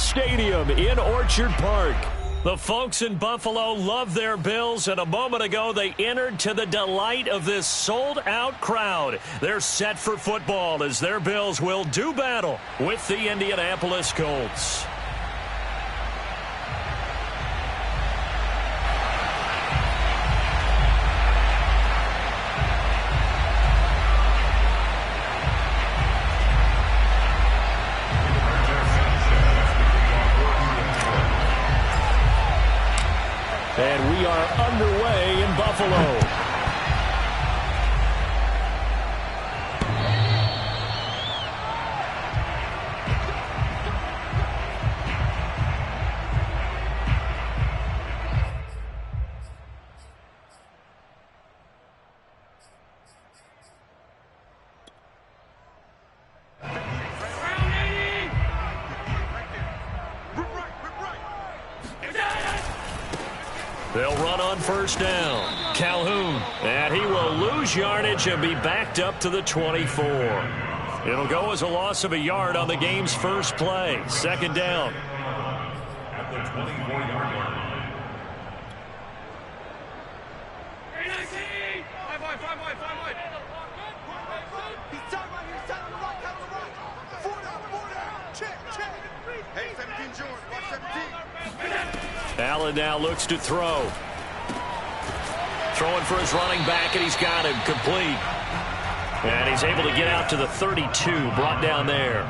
Stadium in Orchard Park. The folks in Buffalo love their Bills, and a moment ago they entered to the delight of this sold-out crowd. They're set for football as their Bills will do battle with the Indianapolis Colts. And we are underway in Buffalo. They'll run on first down. Calhoun, and he will lose yardage and be backed up to the 24. It'll go as a loss of a yard on the game's first play. Second down. At the 24-yard line. Allen now looks to throw. Throwing for his running back, and he's got him complete. And he's able to get out to the 32, brought down there.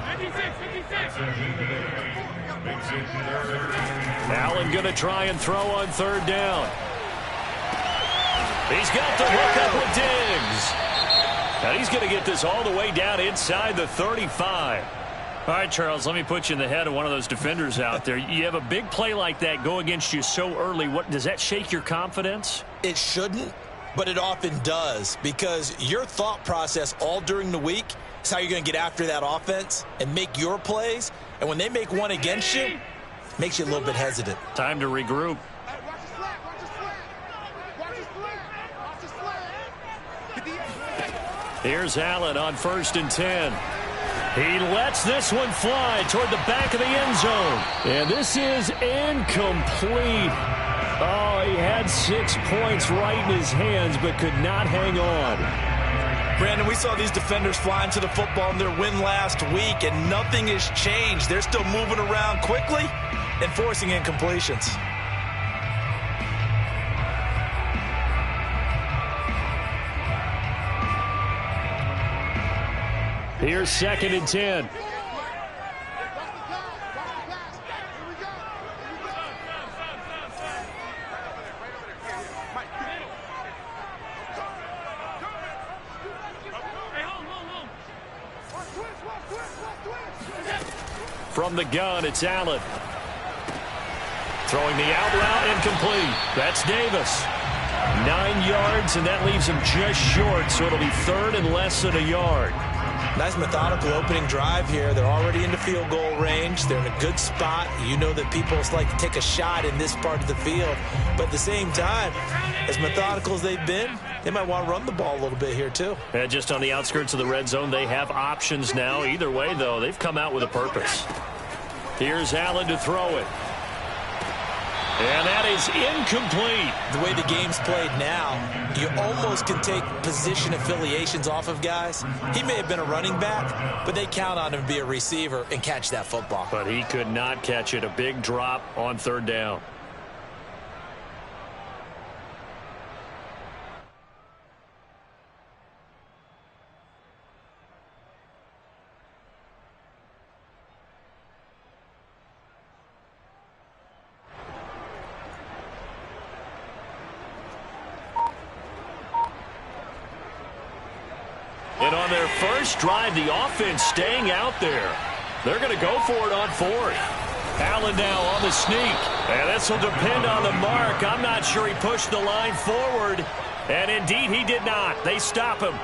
Allen going to try and throw on third down. He's got the hook up with Diggs. And he's going to get this all the way down inside the 35. All right, Charles, let me put you in the head of one of those defenders out there. You have a big play like that go against you so early. What does that shake your confidence? It shouldn't, but it often does, because your thought process all during the week is how you're going to get after that offense and make your plays. And when they make one against you, it makes you a little bit hesitant. Time to regroup. Here's Allen on 1st and 10. He lets this one fly toward the back of the end zone. And this is incomplete. Oh, he had 6 points right in his hands but could not hang on. Brandon, we saw these defenders flying to the football in their win last week, and nothing has changed. They're still moving around quickly and forcing incompletions. Here's 2nd and 10. From the gun, it's Allen. Throwing the out route, incomplete. That's Davis. 9 yards, and that leaves him just short, so it'll be 3rd and less than a yard. Nice methodical opening drive here. They're already into field goal range. They're in a good spot. You know that people like to take a shot in this part of the field. But at the same time, as methodical as they've been, they might want to run the ball a little bit here too. And just on the outskirts of the red zone, they have options now. Either way, though, they've come out with a purpose. Here's Allen to throw it. And that is incomplete. The way the game's played now, you almost can take position affiliations off of guys. He may have been a running back, but they count on him to be a receiver and catch that football. But he could not catch it. A big drop on 3rd down. And on their first drive, the offense staying out there. They're going to go for it on 4th. Allen now on the sneak. And this will depend on the mark. I'm not sure he pushed the line forward. And indeed, he did not. They stop him.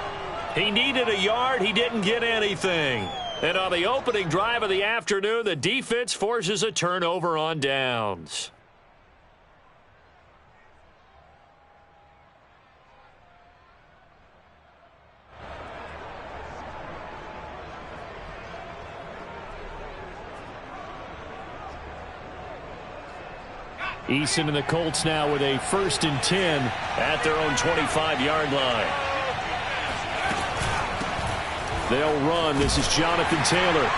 He needed a yard. He didn't get anything. And on the opening drive of the afternoon, the defense forces a turnover on downs. Eason and the Colts now with a 1st and 10 at their own 25-yard line. They'll run. This is Jonathan Taylor.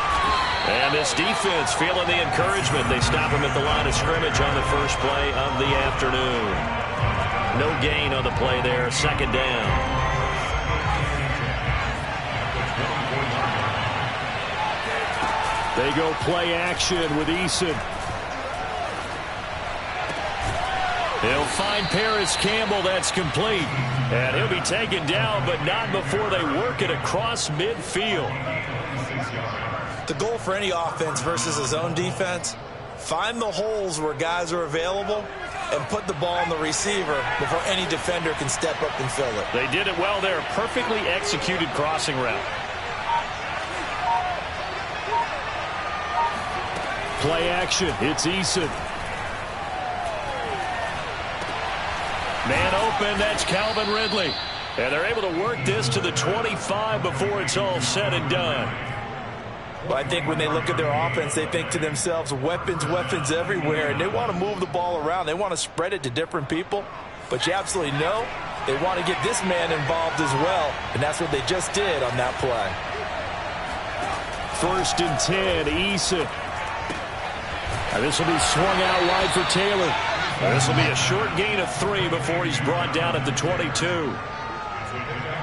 And this defense feeling the encouragement. They stop him at the line of scrimmage on the first play of the afternoon. No gain on the play there. 2nd down. They go play action with Eason. He'll find Paris Campbell. That's complete. And he'll be taken down, but not before they work it across midfield. The goal for any offense versus a zone defense, find the holes where guys are available and put the ball on the receiver before any defender can step up and fill it. They did it well there. Perfectly executed crossing route. Play action. It's Eason. Man open. That's Calvin Ridley. And they're able to work this to the 25 before it's all said and done. Well, I think when they look at their offense, they think to themselves, weapons, weapons everywhere. And they want to move the ball around. They want to spread it to different people. But you absolutely know they want to get this man involved as well. And that's what they just did on that play. 1st and 10, Eason. And this will be swung out wide for Taylor. This will be a short gain of 3 before he's brought down at the 22.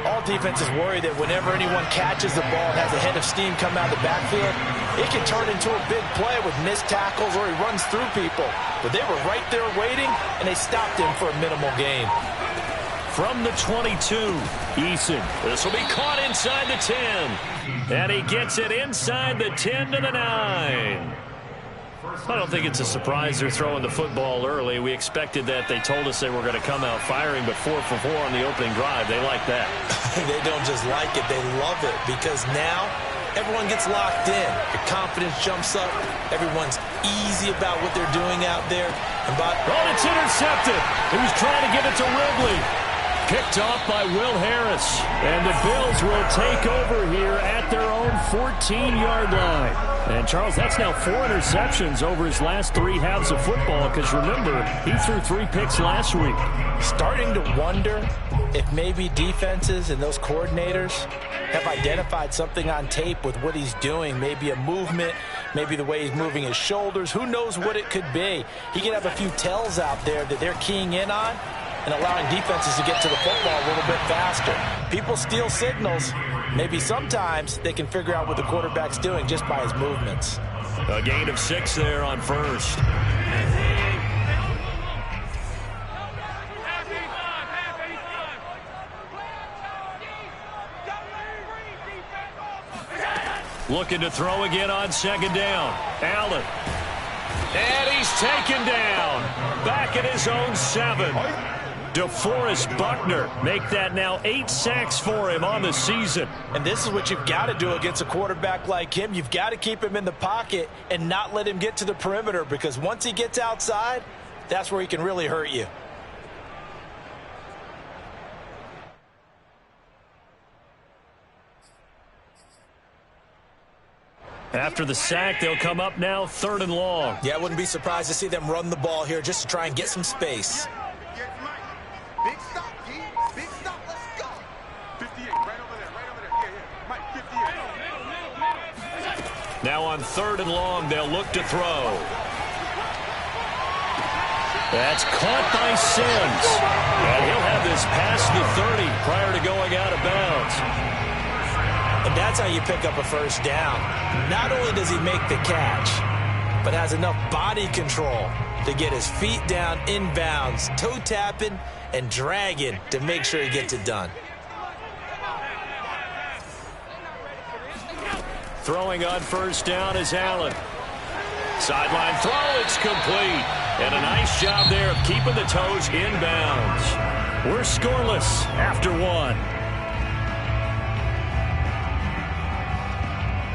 All defenses worry that whenever anyone catches the ball and has a head of steam come out of the backfield, it can turn into a big play with missed tackles or he runs through people. But they were right there waiting, and they stopped him for a minimal gain. From the 22, Eason. This will be caught inside the 10. And he gets it inside the 10 to the 9. I don't think it's a surprise they're throwing the football early. We expected that. They told us they were going to come out firing, but 4 for 4 on the opening drive. They like that. They don't just like it. They love it because now everyone gets locked in. Your confidence jumps up. Everyone's easy about what they're doing out there. Oh, it's intercepted. He was trying to give it to Ridley. Picked off by Will Harris. And the Bills will take over here at their own 14-yard line. And, Charles, that's now 4 interceptions over his last 3 halves of football because, remember, he threw 3 picks last week. Starting to wonder if maybe defenses and those coordinators have identified something on tape with what he's doing. Maybe a movement, maybe the way he's moving his shoulders. Who knows what it could be? He could have a few tells out there that they're keying in on and allowing defenses to get to the football a little bit faster. People steal signals. Maybe sometimes they can figure out what the quarterback's doing just by his movements. A gain of 6 there on 1st. Looking to throw again on 2nd down. Allen. And he's taken down. Back at his own 7. DeForest Buckner make that now 8 sacks for him on the season. And this is what you've got to do against a quarterback like him. You've got to keep him in the pocket and not let him get to the perimeter because once he gets outside, that's where he can really hurt you. After the sack, they'll come up now 3rd and long. Yeah, I wouldn't be surprised to see them run the ball here just to try and get some space. Big stop, G. Big stop. Let's go. 58, right over there, right over there. Yeah, Mike, 58. Now on 3rd and long, they'll look to throw. That's caught by Sims. And he'll have this past the 30 prior to going out of bounds. And that's how you pick up a 1st down. Not only does he make the catch, but has enough body control to get his feet down inbounds, toe tapping and dragging to make sure he gets it done. Throwing on 1st down is Allen. Sideline throw, it's complete. And a nice job there of keeping the toes inbounds. We're scoreless after 1.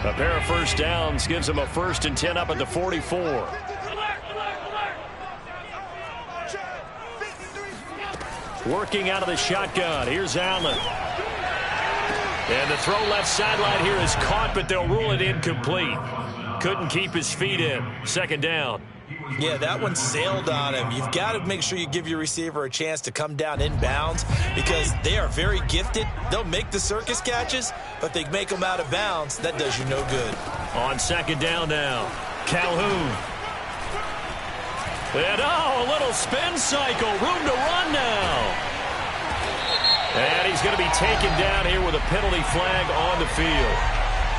A pair of 1st downs gives him a 1st and 10 up at the 44. Working out of the shotgun. Here's Allen. And the throw left sideline here is caught, but they'll rule it incomplete. Couldn't keep his feet in. 2nd down. Yeah, that one sailed on him. You've got to make sure you give your receiver a chance to come down inbounds because they are very gifted. They'll make the circus catches, but they make them out of bounds. That does you no good. On second down now, Calhoun. And a little spin cycle. Room to run now. And he's going to be taken down here with a penalty flag on the field.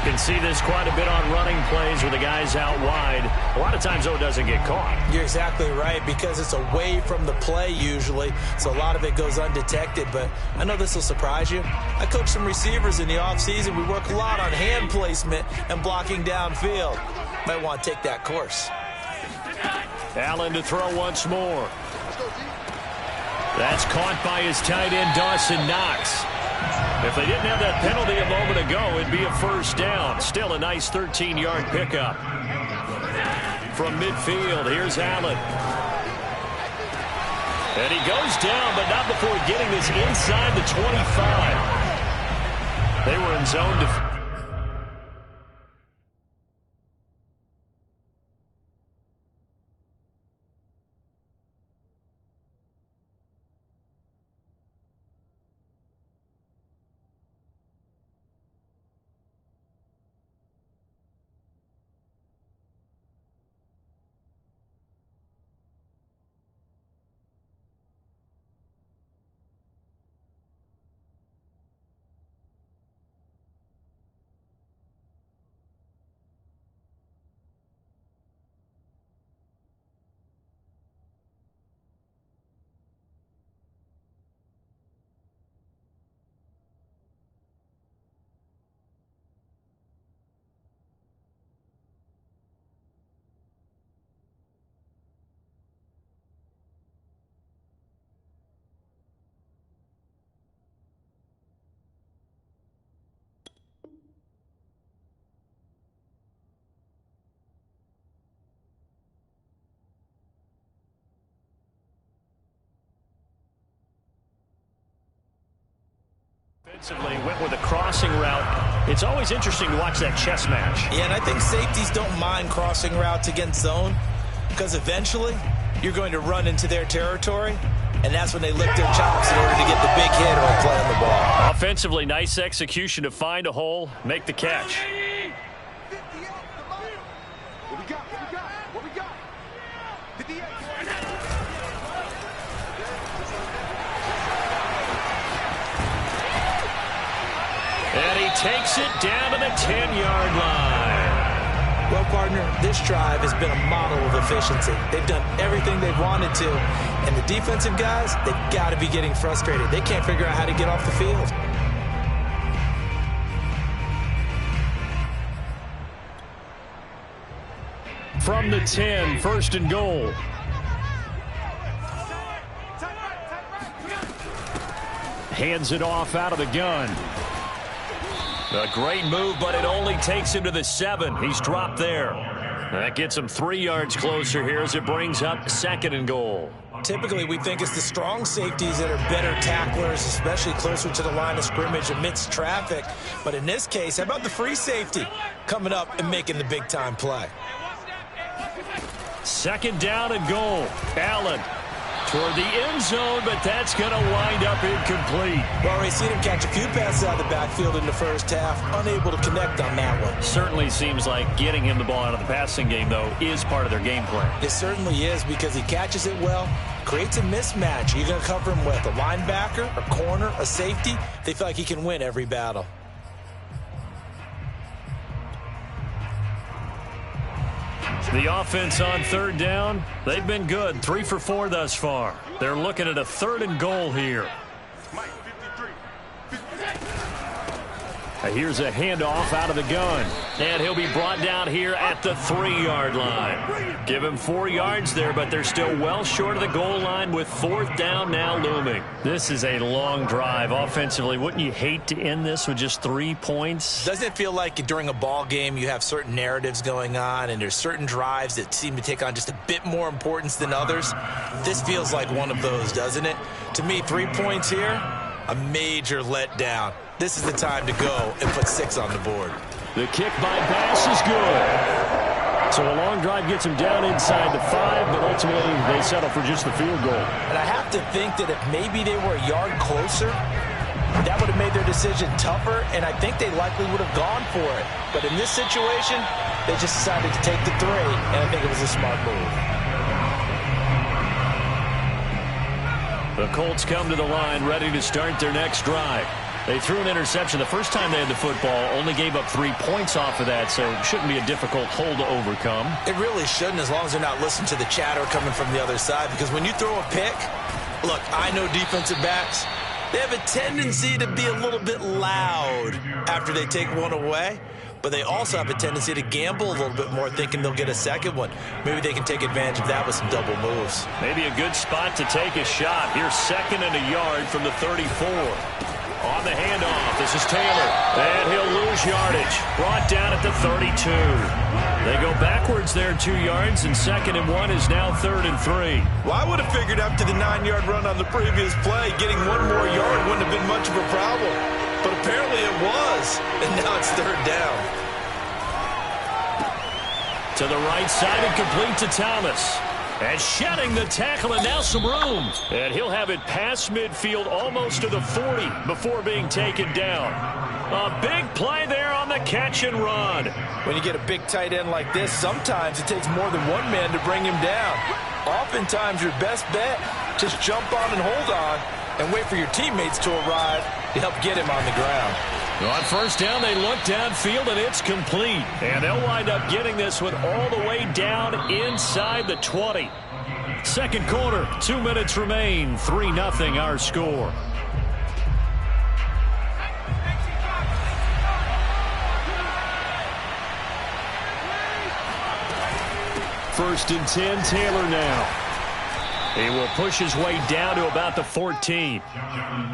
You can see this quite a bit on running plays where the guy's out wide. A lot of times, though, it doesn't get caught. You're exactly right because it's away from the play usually, so a lot of it goes undetected. But I know this will surprise you. I coach some receivers in the offseason. We work a lot on hand placement and blocking downfield. Might want to take that course. Allen to throw once more. That's caught by his tight end, Dawson Knox. If they didn't have that penalty a moment ago, it'd be a first down. Still a nice 13-yard pickup. From midfield, here's Allen. And he goes down, but not before getting this inside the 25. They were in zone defense. Defensively went with a crossing route. It's always interesting to watch that chess match. Yeah, and I think safeties don't mind crossing routes against zone because eventually you're going to run into their territory, and that's when they lick their chops in order to get the big hit or a play on the ball. Offensively, nice execution to find a hole, make the catch. What we got? 58. And he takes it down to the 10-yard line. Well, partner, this drive has been a model of efficiency. They've done everything they've wanted to, and the defensive guys, they've got to be getting frustrated. They can't figure out how to get off the field. From the 10, first and goal. Hands it off out of the gun. A great move, but it only takes him to the 7. He's dropped there. That gets him 3 yards closer here as it brings up second and goal. Typically, we think it's the strong safeties that are better tacklers, especially closer to the line of scrimmage amidst traffic. But in this case, how about the free safety coming up and making the big-time play? Second down and goal. Allen toward the end zone, but that's going to wind up incomplete. Well, we've seen him catch a few passes out of the backfield in the first half, unable to connect on that one. Certainly seems like getting him the ball out of the passing game, though, is part of their game plan. It certainly is because he catches it well, creates a mismatch. You're going to cover him with a linebacker, a corner, a safety. They feel like he can win every battle. The offense on third down, they've been good. 3 for 4 thus far. They're looking at a third and goal here. Here's a handoff out of the gun. And he'll be brought down here at the 3-yard line. Give him 4 yards there, but they're still well short of the goal line with fourth down now looming. This is a long drive offensively. Wouldn't you hate to end this with just 3 points? Doesn't it feel like during a ball game you have certain narratives going on and there's certain drives that seem to take on just a bit more importance than others? This feels like one of those, doesn't it? To me, 3 points here, a major letdown. This is the time to go and put 6 on the board. The kick by Bass is good. So a long drive gets them down inside the 5, but ultimately they settle for just the field goal. And I have to think that if maybe they were a yard closer, that would have made their decision tougher, and I think they likely would have gone for it. But in this situation, they just decided to take the 3, and I think it was a smart move. The Colts come to the line ready to start their next drive. They threw an interception the first time they had the football, only gave up 3 points off of that, so it shouldn't be a difficult hole to overcome. It really shouldn't, as long as they're not listening to the chatter coming from the other side, because when you throw a pick, look, I know defensive backs, they have a tendency to be a little bit loud after they take one away, but they also have a tendency to gamble a little bit more, thinking they'll get a second one. Maybe they can take advantage of that with some double moves. Maybe a good spot to take a shot. Here's 2nd and a yard from the 34. On the handoff, this is Taylor, and he'll lose yardage. Brought down at the 32. They go backwards there 2 yards, and 2nd and 1 is now 3rd and 3. Well, I would have figured after the 9-yard run on the previous play, getting 1 more yard wouldn't have been much of a problem. But apparently it was, and now it's 3rd down. To the right side and complete to Thomas. And shedding the tackle, and now some room. And he'll have it past midfield almost to the 40 before being taken down. A big play there on the catch and run. When you get a big tight end like this, sometimes it takes more than one man to bring him down. Oftentimes your best bet, just jump on and hold on and wait for your teammates to arrive to help get him on the ground. On 1st down, they look downfield, and it's complete. And they'll wind up getting this one all the way down inside the 20. 2nd quarter, 2 minutes remain. 3-0 our score. First and 10, Taylor now. He will push his way down to about the 14.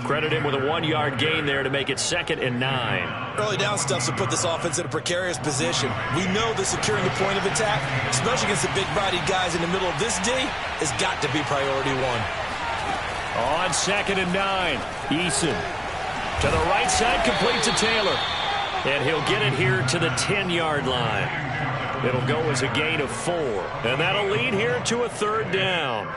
Credit him with a 1-yard gain there to make it 2nd and 9. Early down stuff to put this offense in a precarious position. We know that securing the point of attack, especially against the big-bodied guys in the middle of this D, has got to be priority 1. On 2nd and 9, Eason. To the right side, complete to Taylor. And he'll get it here to the 10-yard line. It'll go as a gain of 4. And that'll lead here to a 3rd down.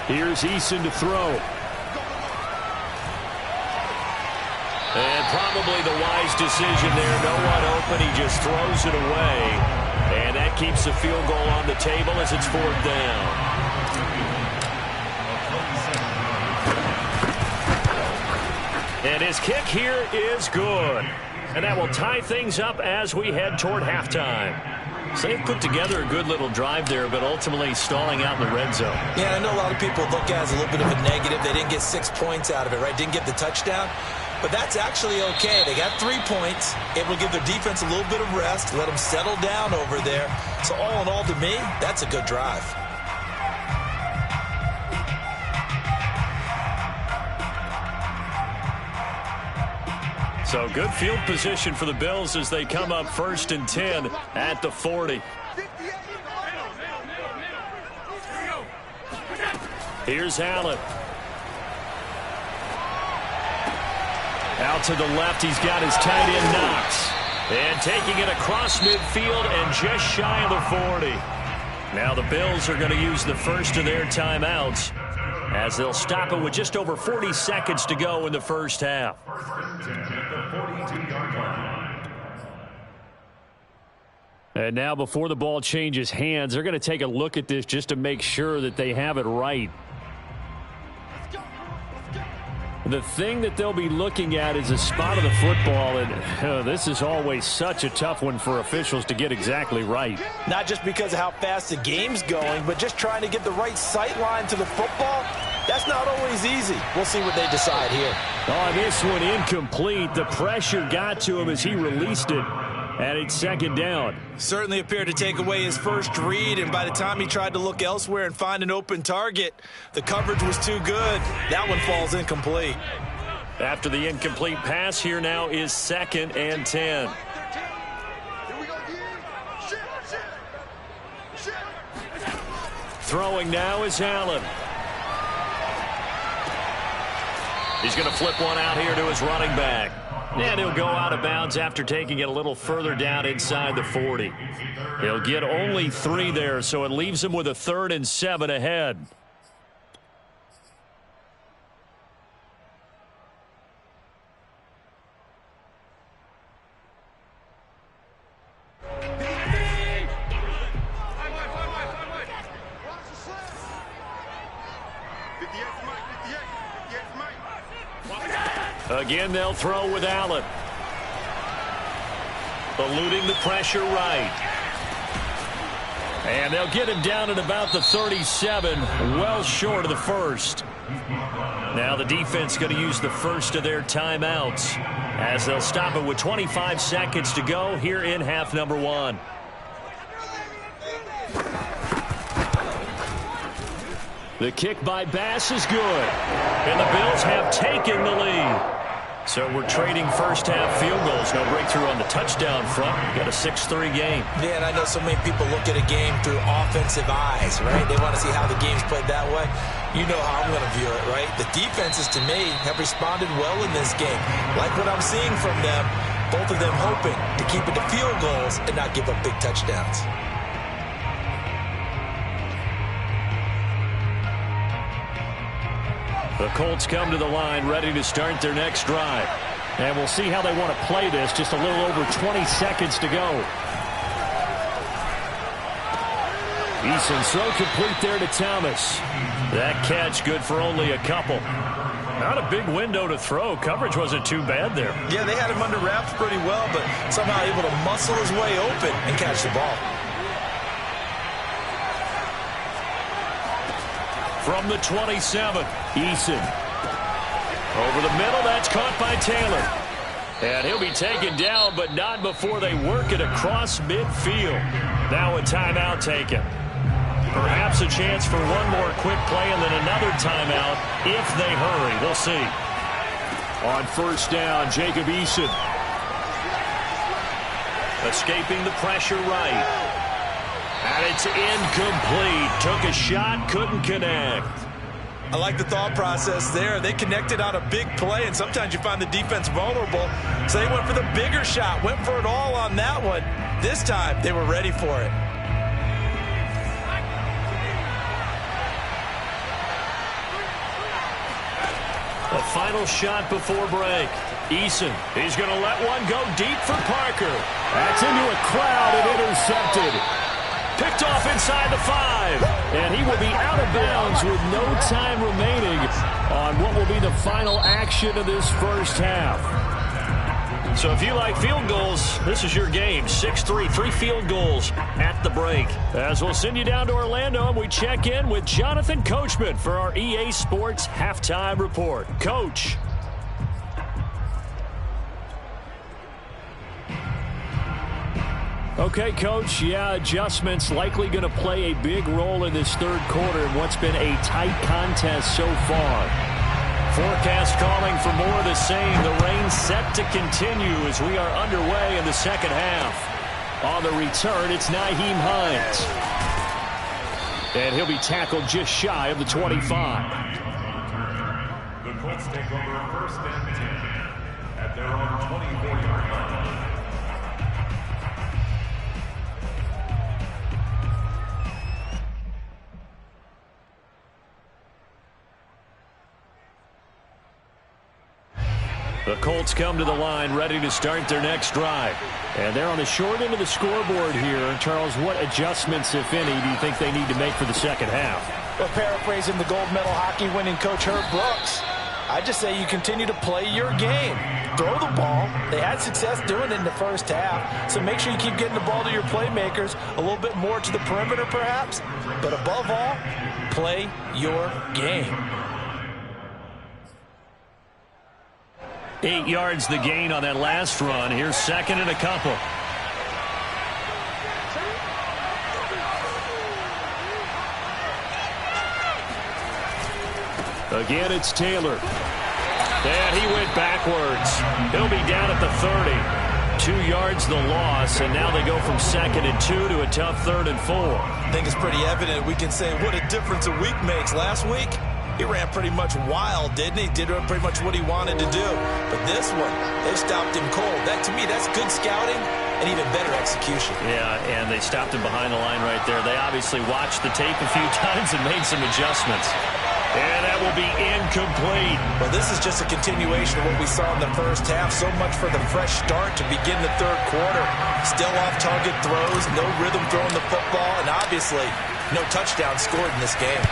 Here's Eason to throw. And probably the wise decision there. No one open. He just throws it away. And that keeps the field goal on the table as it's 4th down. And his kick here is good. And that will tie things up as we head toward halftime. So they've put together a good little drive there, but ultimately stalling out in the red zone. Yeah, I know a lot of people look at it as a little bit of a negative. They didn't get 6 points out of it, right? Didn't get the touchdown. But that's actually okay. They got 3 points, able to give their defense a little bit of rest, let them settle down over there. So all in all, to me, that's a good drive. So good field position for the Bills as they come up 1st and 10 at the 40. Here's Allen. Out to the left, he's got his tight end Knox. And taking it across midfield and just shy of the 40. Now the Bills are going to use the first of their timeouts as they'll stop it with just over 40 seconds to go in the first half. And now before the ball changes hands, they're going to take a look at this just to make sure that they have it right. The thing that they'll be looking at is a spot of the football, and this is always such a tough one for officials to get exactly right. Not just because of how fast the game's going, but just trying to get the right sight line to the football. That's not always easy. We'll see what they decide here. On this one, incomplete. The pressure got to him as he released it, and it's 2nd down. Certainly appeared to take away his first read, and by the time he tried to look elsewhere and find an open target, the coverage was too good. That one falls incomplete. After the incomplete pass, here now is 2nd and 10. Throwing now is Allen. He's going to flip one out here to his running back. And he'll go out of bounds after taking it a little further down inside the 40. He'll get only 3 there, so it leaves him with a 3rd and 7 ahead. Again, they'll throw with Allen. Eluding the pressure right. And they'll get him down at about the 37, well short of the first. Now the defense going to use the first of their timeouts as they'll stop it with 25 seconds to go here in half number 1. The kick by Bass is good. And the Bills have taken the lead. So we're trading first-half field goals. No breakthrough on the touchdown front. Got a 6-3 game. Yeah, and I know so many people look at a game through offensive eyes, right? They want to see how the game's played that way. You know how I'm going to view it, right? The defenses, to me, have responded well in this game. Like what I'm seeing from them, both of them hoping to keep it to field goals and not give up big touchdowns. The Colts come to the line ready to start their next drive. And we'll see how they want to play this. Just a little over 20 seconds to go. Eason's throw complete there to Thomas. That catch good for only a couple. Not a big window to throw. Coverage wasn't too bad there. Yeah, they had him under wraps pretty well, but somehow able to muscle his way open and catch the ball. From the 27, Eason. Over the middle, that's caught by Taylor. And he'll be taken down, but not before they work it across midfield. Now a timeout taken. Perhaps a chance for one more quick play and then another timeout if they hurry. We'll see. On first down, Jacob Eason. Escaping the pressure right. And it's incomplete. Took a shot, couldn't connect. I like the thought process there. They connected on a big play, and sometimes you find the defense vulnerable. So they went for the bigger shot, went for it all on that one. This time, they were ready for it. A final shot before break. Eason, he's going to let one go deep for Parker. That's into a crowd and intercepted. Picked off inside the 5. And he will be out of bounds with no time remaining on what will be the final action of this first half. So if you like field goals, this is your game. 6-3, 3 field goals at the break. As we'll send you down to Orlando and we check in with Jonathan Coachman for our EA Sports Halftime Report. Coach. Okay, Coach, yeah, adjustments likely going to play a big role in this third quarter in what's been a tight contest so far. Forecast calling for more of the same. The rain set to continue as we are underway in the second half. On the return, it's Nyheim Hines. And he'll be tackled just shy of the 25. The Colts take over first and 10 at their own 24-yard line. The Colts come to the line ready to start their next drive. And they're on the short end of the scoreboard here. Charles, what adjustments, if any, do you think they need to make for the second half? Well, paraphrasing the gold medal hockey winning coach Herb Brooks, I just say you continue to play your game. Throw the ball. They had success doing it in the first half. So make sure you keep getting the ball to your playmakers, a little bit more to the perimeter perhaps. But above all, play your game. 8 yards the gain on that last run. Here's second and a couple. Again, it's Taylor. And he went backwards. He'll be down at the 30. 2 yards the loss, and now they go from 2nd and 2 to a tough 3rd and 4. I think it's pretty evident. We can say what a difference a week makes. Last week, he ran pretty much wild, didn't he? Did pretty much what he wanted to do. But this one, they stopped him cold. That, to me, that's good scouting and even better execution. Yeah, and they stopped him behind the line right there. They obviously watched the tape a few times and made some adjustments. And that will be incomplete. Well, this is just a continuation of what we saw in the first half. So much for the fresh start to begin the 3rd quarter. Still off-target throws, no rhythm throwing the football, and obviously no touchdown scored in this game.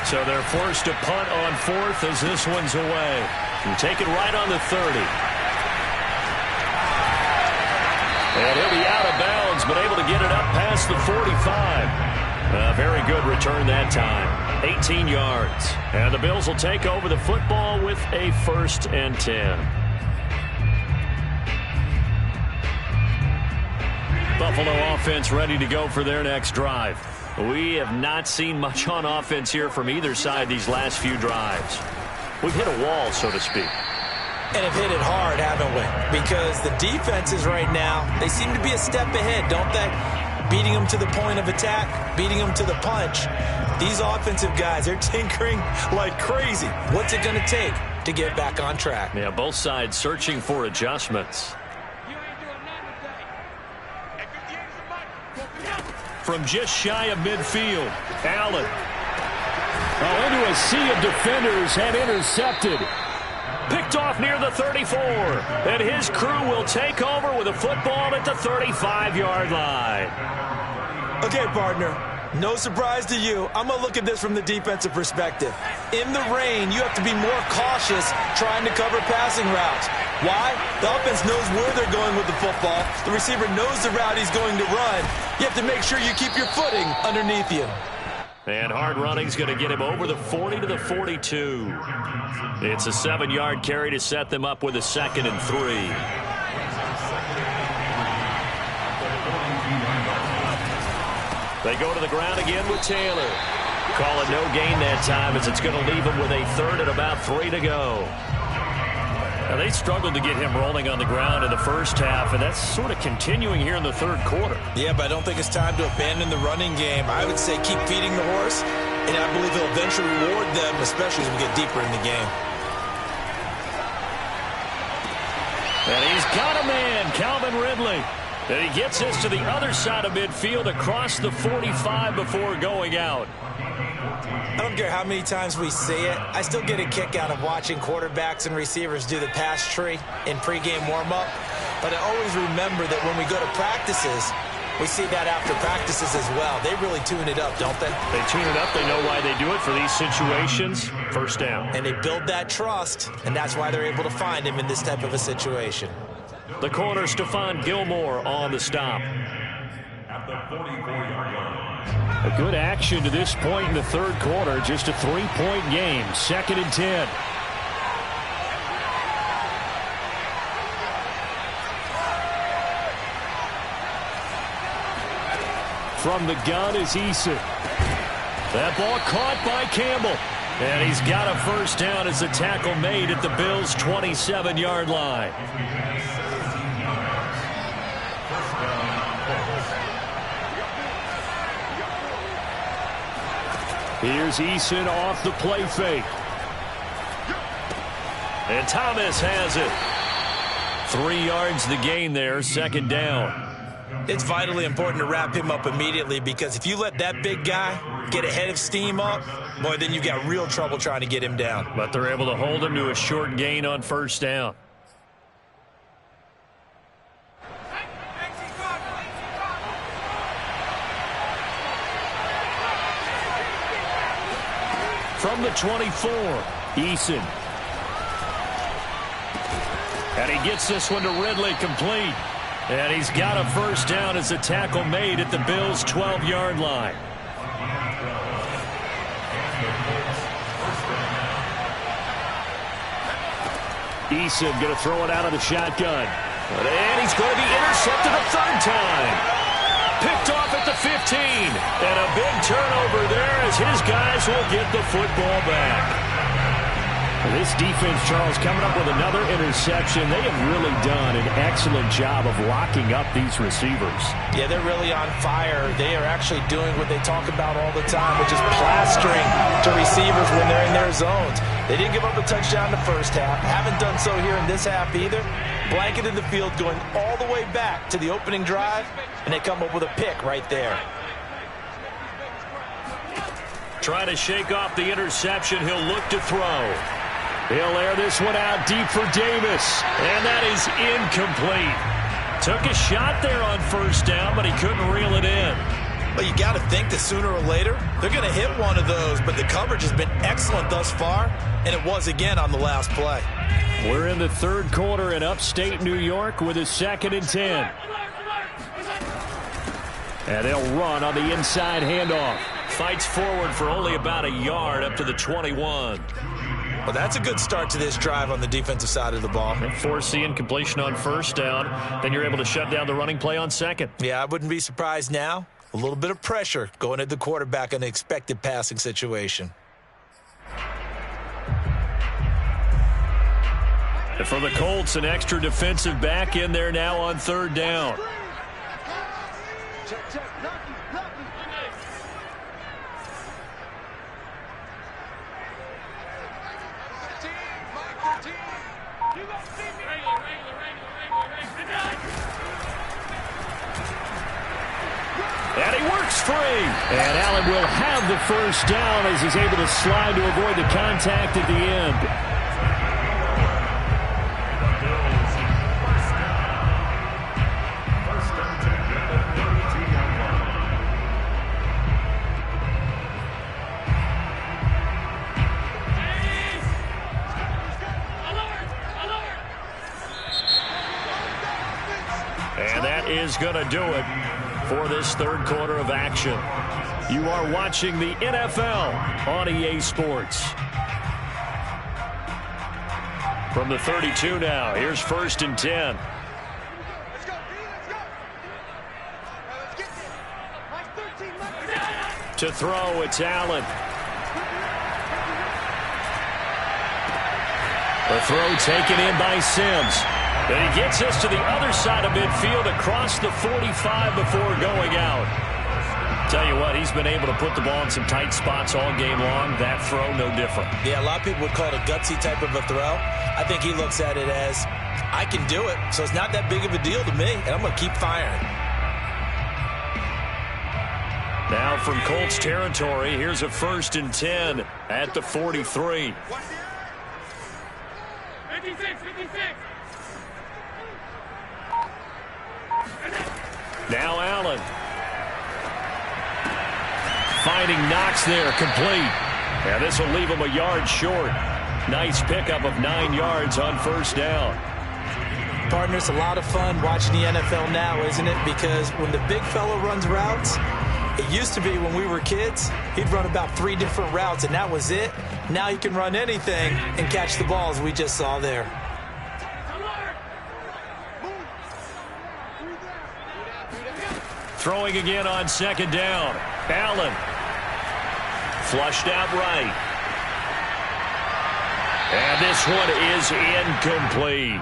So they're forced to punt on 4th as this one's away. You take it right on the 30. And he'll be out of bounds, but able to get it up past the 45. A very good return that time. 18 yards. And the Bills will take over the football with a 1st and 10. Buffalo offense ready to go for their next drive. We have not seen much on offense here from either side these last few drives. We've hit a wall, so to speak. And have hit it hard, haven't we? Because the defenses right now, they seem to be a step ahead, don't they? Beating them to the point of attack, beating them to the punch. These offensive guys, they're tinkering like crazy. What's it going to take to get back on track? Yeah, both sides searching for adjustments. From just shy of midfield, Allen. Into a sea of defenders and intercepted. Picked off near the 34. And his crew will take over with a football at the 35-yard line. Okay, partner. No surprise to you. I'm going to look at this from the defensive perspective. In the rain, you have to be more cautious trying to cover passing routes. Why? The offense knows where they're going with the football. The receiver knows the route he's going to run. You have to make sure you keep your footing underneath you. And hard running's going to get him over the 40 to the 42. It's a 7-yard carry to set them up with a 2nd and 3. They go to the ground again with Taylor. Call it no gain that time as it's going to leave him with a 3rd and about 3 to go. Now, they struggled to get him rolling on the ground in the first half, and that's sort of continuing here in the 3rd quarter. Yeah, but I don't think it's time to abandon the running game. I would say keep feeding the horse, and I believe he'll eventually reward them, especially as we get deeper in the game. And he's got a man, Calvin Ridley. And he gets this to the other side of midfield across the 45 before going out. I don't care how many times we see it. I still get a kick out of watching quarterbacks and receivers do the pass tree in pregame warm-up. But I always remember that when we go to practices, we see that after practices as well. They really tune it up, don't they? They tune it up. They know why they do it for these situations. 1st down. And they build that trust, and that's why they're able to find him in this type of a situation. The corner, Stephon Gilmore, on the stop. At the 44-yard line. A good action to this point in the 3rd quarter. Just a 3-point game. 2nd and 10. From the gun is Eason. That ball caught by Campbell. And he's got a 1st down as a tackle made at the Bills' 27-yard line. Here's Eason off the play fake. And Thomas has it. 3 yards the gain there, 2nd down. It's vitally important to wrap him up immediately because if you let that big guy get ahead of steam up, boy, then you've got real trouble trying to get him down. But they're able to hold him to a short gain on 1st down. From the 24, Eason. And he gets this one to Ridley complete. And he's got a 1st down as a tackle made at the Bills' 12-yard line. Eason going to throw it out of the shotgun. And he's going to be intercepted a 3rd time. Picked off at the 15. And a big turnover there as his guys will get the football back. This defense, Charles, coming up with another interception. They have really done an excellent job of locking up these receivers. Yeah, they're really on fire. They are actually doing what they talk about all the time, which is plastering to receivers when they're in their zones. They didn't give up a touchdown in the first half. Haven't done so here in this half either. Blanketed the field going all the way back to the opening drive, and they come up with a pick right there. Trying to shake off the interception. He'll look to throw. He'll air this one out deep for Davis. And that is incomplete. Took a shot there on first down, but he couldn't reel it in. But you got to think that sooner or later, they're going to hit one of those. But the coverage has been excellent thus far, and it was again on the last play. We're in the third quarter in upstate New York with a 2nd and 10. And they'll run on the inside handoff. Fights forward for only about a yard up to the 21. Well, that's a good start to this drive on the defensive side of the ball. Force the incompletion on first down. Then you're able to shut down the running play on second. Yeah, I wouldn't be surprised now. A little bit of pressure going at the quarterback in an expected passing situation. And for the Colts, an extra defensive back in there now on third down. And he works free. And Allen will have the first down as he's able to slide to avoid the contact at the end. And that is going to do it for this third quarter of action. You are watching the NFL on EA Sports. From the 32 now, here's 1st and 10. Let's go, let's go. Let's get this. To throw, it's Allen. The throw taken in by Sims. And he gets us to the other side of midfield across the 45 before going out. Tell you what, he's been able to put the ball in some tight spots all game long. That throw, no different. Yeah, a lot of people would call it a gutsy type of a throw. I think he looks at it as, I can do it, so it's not that big of a deal to me, and I'm going to keep firing. Now from Colts territory, here's a 1st and 10 at the 43. 56. Now Allen. Finding Knox there, complete. And this will leave him a yard short. Nice pickup of 9 yards on first down. Partner, it's a lot of fun watching the NFL now, isn't it? Because when the big fella runs routes, it used to be when we were kids, he'd run about 3 different routes, and that was it. Now he can run anything and catch the balls we just saw there. Throwing again on 2nd down. Allen. Flushed out right. And this one is incomplete.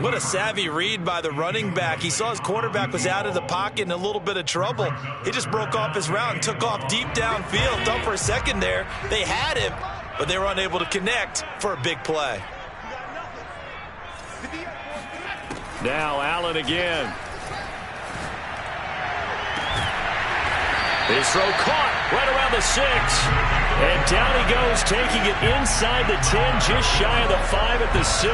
What a savvy read by the running back. He saw his quarterback was out of the pocket in a little bit of trouble. He just broke off his route and took off deep downfield. Thought for a second there they had him, but they were unable to connect for a big play. Now Allen again. His throw caught right around the 6. And down he goes, taking it inside the 10, just shy of the 5 at the 6.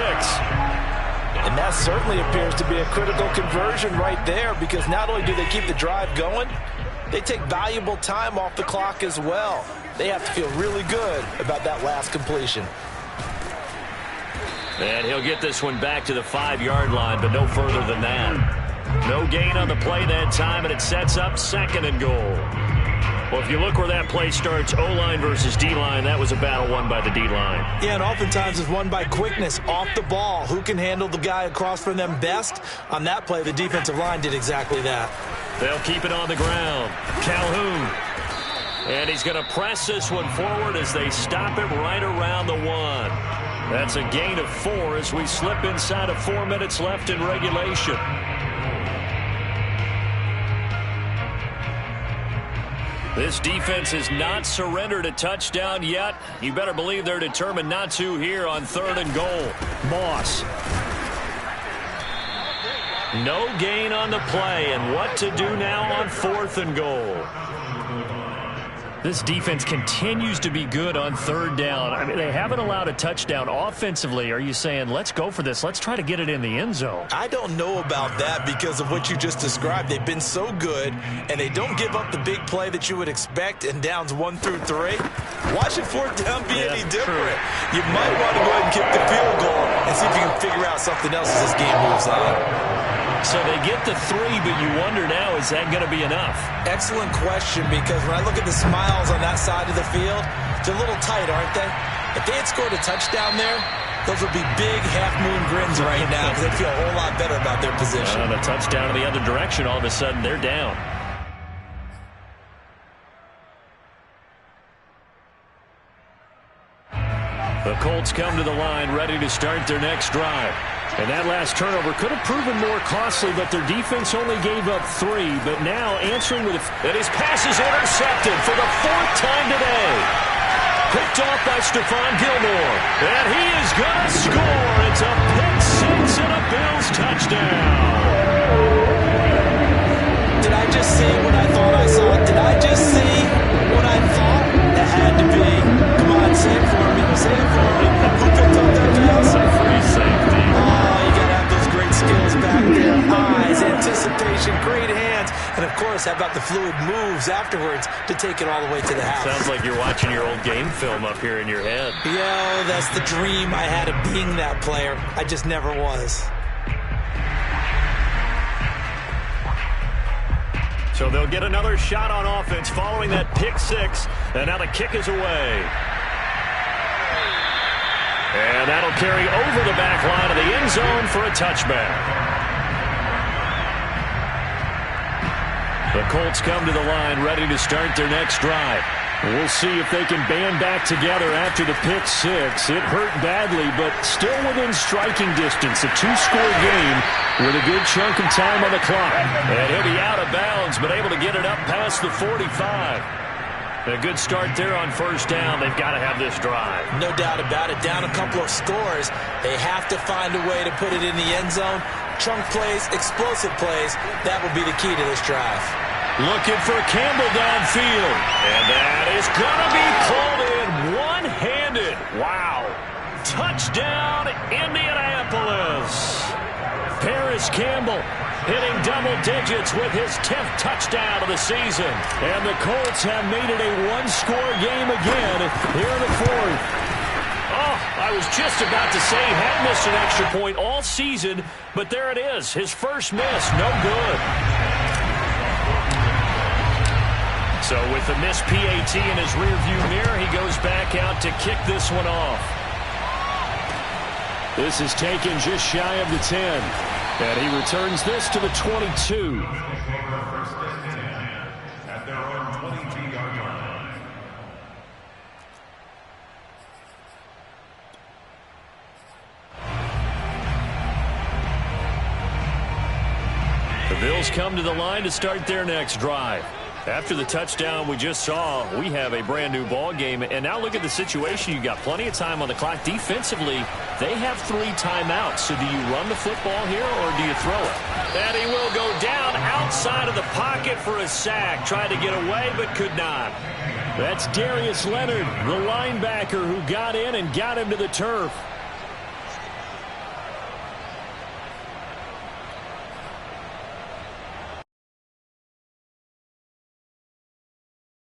And that certainly appears to be a critical conversion right there, because not only do they keep the drive going, they take valuable time off the clock as well. They have to feel really good about that last completion. And he'll get this one back to the 5-yard line, but no further than that. No gain on the play that time, and it sets up 2nd and goal. Well, if you look where that play starts, O-line versus D-line, that was a battle won by the D-line. Yeah, and oftentimes it's won by quickness off the ball. Who can handle the guy across from them best? On that play, the defensive line did exactly that. They'll keep it on the ground. Calhoun. And he's going to press this one forward as they stop him right around the 1. That's a gain of 4 as we slip inside of 4 minutes left in regulation. This defense has not surrendered a touchdown yet. You better believe they're determined not to here on 3rd and goal. Moss. No gain on the play, and what to do now on 4th and goal. This defense continues to be good on 3rd down. I mean, they haven't allowed a touchdown offensively. Are you saying, let's go for this? Let's try to get it in the end zone. I don't know about that because of what you just described. They've been so good, and they don't give up the big play that you would expect in downs 1 through 3. Watch it 4th down be any different. You might want to go ahead and kick the field goal and see if you can figure out something else as this game moves on. So they get the 3, but you wonder now, is that going to be enough? Excellent question, because when I look at the smiles on that side of the field, they're a little tight, aren't they? If they had scored a touchdown there, those would be big half-moon grins right now because they feel a whole lot better about their position. And a touchdown in the other direction, all of a sudden they're down. The Colts come to the line ready to start their next drive. And that last turnover could have proven more costly, but their defense only gave up 3. But now answering with and his pass is intercepted for the 4th time today. Picked off by Stephon Gilmore. And he is going to score. It's a pick 6 and a Bills touchdown. Did I just see what I thought I saw? Did I just see what I thought? That had to be. Come on, say it for me. Say it for me. Who picked up that pass? Free safety. Skills back there, eyes, anticipation, great hands, and of course, how about the fluid moves afterwards to take it all the way to the house. Sounds like you're watching your old game film up here in your head. Yo, that's the dream I had of being that player. I just never was. So they'll get another shot on offense following that pick 6, and now the kick is away. And that'll carry over the back line of the end zone for a touchback. The Colts come to the line ready to start their next drive. We'll see if they can band back together after the pick 6. It hurt badly, but still within striking distance. A 2-score game with a good chunk of time on the clock. And he'll be out of bounds, but able to get it up past the 45. A good start there on 1st down. They've got to have this drive. No doubt about it. Down a couple of scores. They have to find a way to put it in the end zone. Chunk plays, explosive plays. That will be the key to this drive. Looking for Campbell downfield. And that is going to be pulled in one-handed. Wow. Touchdown, Indianapolis. Paris Campbell hitting double digits with his 10th touchdown of the season. And the Colts have made it a 1-score game again here in the 4th. Oh, I was just about to say he had missed an extra point all season, but there it is. His first miss, no good. So with the missed PAT in his rearview mirror, he goes back out to kick this one off. This is taken just shy of the 10. And he returns this to the 22. At their own 22-yard line. The Bills come to the line to start their next drive. After the touchdown we just saw, we have a brand new ball game. And now look at the situation. You got plenty of time on the clock. Defensively, they have 3 timeouts. So do you run the football here or do you throw it? And he will go down outside of the pocket for a sack. Tried to get away but could not. That's Darius Leonard, the linebacker who got in and got him to the turf.